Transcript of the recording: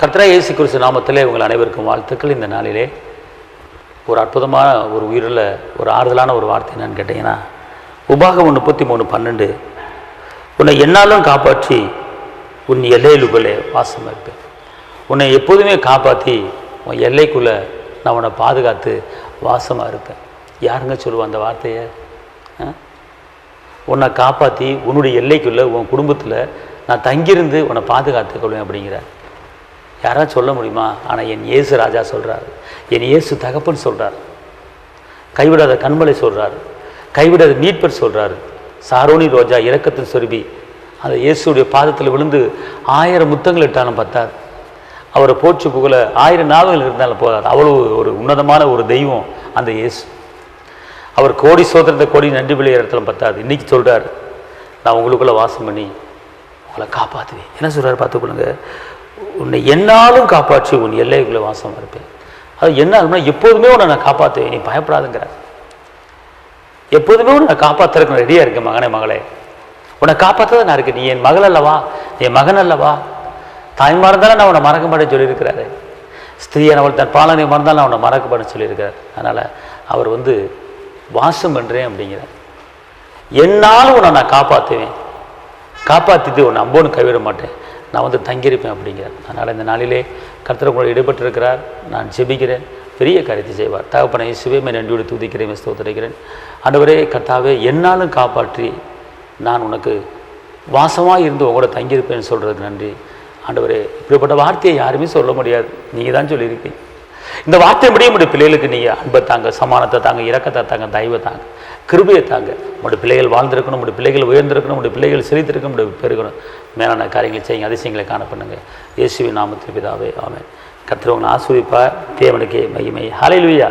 கர்த்தராகிய இயேசு கிறிஸ்து நாமத்திலே உங்கள் அனைவருக்கும் வாழ்த்துக்கள். இந்த நாளிலே ஒரு அற்புதமான ஒரு உயிரில் ஒரு ஆறுதலான ஒரு வார்த்தை என்னன்னு கேட்டிங்கன்னா, உபாகமம் 33:12, உன்னை என்னாலும் காப்பாற்றி உன் எல்லையிலுக்குள்ளே வாசம் இருப்பேன். உன்னை எப்போதுமே காப்பாற்றி உன் எல்லைக்குள்ளே நான் உன்னை பாதுகாத்து வாசமாக இருப்பேன். யாருங்க சொல்லுவா அந்த வார்த்தையை? உன்னை காப்பாற்றி உன்னுடைய எல்லைக்குள்ளே உன் குடும்பத்தில் நான் தங்கியிருந்து உன்னை பாதுகாத்து கொள்வேன் அப்படிங்கிறார். யாராவது சொல்ல முடியுமா? ஆனால் என் இயேசு ராஜா சொல்கிறார், என் இயேசு தகப்பன் சொல்கிறார், கைவிடாத கண்மலை சொல்கிறார், கைவிடாத மீட்பர் சொல்கிறார். சாரோனி ரோஜா இரக்கத்தின் சொருபி அந்த இயேசுடைய பாதத்தில் விழுந்து 1000 முத்தங்கள் இட்டாலும் பத்தாது. அவரை போற்று புகழ 1000 நாவல்கள் இருந்தாலும் போதாது. அவ்வளோ ஒரு உன்னதமான ஒரு தெய்வம் அந்த இயேசு. அவர் கோடி சோதரத்தை கோடி நன்றி பிள்ளை இடத்துல பத்தாது. இன்றைக்கி சொல்கிறார், நான் உங்களுக்குள்ளே வாசம் பண்ணி உங்களை காப்பாற்றுவேன். என்ன சொல்கிறார் பார்த்துக்கொள்ளுங்க, உன்னை என்னாலும் காப்பாற்றி உன் எல்லைக்குள்ளே வாசமாக இருப்பேன். அது என்ன ஆகும்னா, எப்போதுமே உன்னை நான் காப்பாற்றுவேன், நீ பயப்படாதுங்கிறார். எப்போதுமே உன்னை நான் காப்பாற்றுறதுக்கு ரெடியாக இருக்கேன் மகனே மகளே, உன்னை காப்பாற்றதான் நான் இருக்கேன். நீ என் மகள் அல்லவா, என் மகன் அல்லவா, தாய்மார் இருந்தாலும் நான் உன்னை மறக்க மாட்டேன்னு சொல்லியிருக்கிறாரு. ஸ்திரீயானவள் தன் பாலனை மறந்தாலும் நான் உன்னை மறக்க மாட்டேன்னு சொல்லியிருக்கிறார். அதனால் அவர் வாசம் பண்ணுறேன் அப்படிங்கிறார். என்னாலும் உன்னை நான் காப்பாற்றுவேன், காப்பாற்றிட்டு உன்னை அம்போன்னு கைவிட மாட்டேன், நான் தங்கியிருப்பேன் அப்படிங்கிறார். அதனால் இந்த நாளிலே கர்த்தர் உங்களோடு ஈடுபட்டிருக்கிறார். நான் ஜெபிக்கிறேன், பெரிய காரியத்தை செய்வார். தகப்பனை இயேசுவே நன்றியோடு துதிக்கிறேன், ஸ்தோத்திரிக்கிறேன். ஆண்டவரே கர்த்தாவே, என்னாலும் காப்பாற்றி நான் உனக்கு வாசமாக இருந்து உங்களோட தங்கியிருப்பேன்னு சொல்கிறதுக்கு நன்றி. ஆண்டவரே, இப்படிப்பட்ட வார்த்தையை யாருமே சொல்ல முடியாது, நீங்கள் தான் சொல்லியிருக்கீங்க. இந்த வார்த்தை முடிய பிள்ளைகளுக்கு நீங்கள் அன்பை தாங்க, சமானத்தை தாங்க, இரக்கத்தை தாங்க, தயவை தாங்க, கிருபையை தாங்க. உங்களுடைய பிள்ளைகள் வாழ்ந்திருக்கணும், உங்களுடைய பிள்ளைகள் உயர்ந்திருக்கணும், உங்களுடைய பிள்ளைகள் செழித்திருக்கணும், உங்களுடைய பெருகணும். மேலான காரியங்களை செய்யுங்க, அதிசயங்களை காண பண்ணுங்க. இயேசுவின் நாமத்தில் பிதாவே, ஆமென். கர்த்தர் உங்களை ஆசீர்வதிப்பார். தேவனுக்கே மகிமை. ஹல்லேலூயா.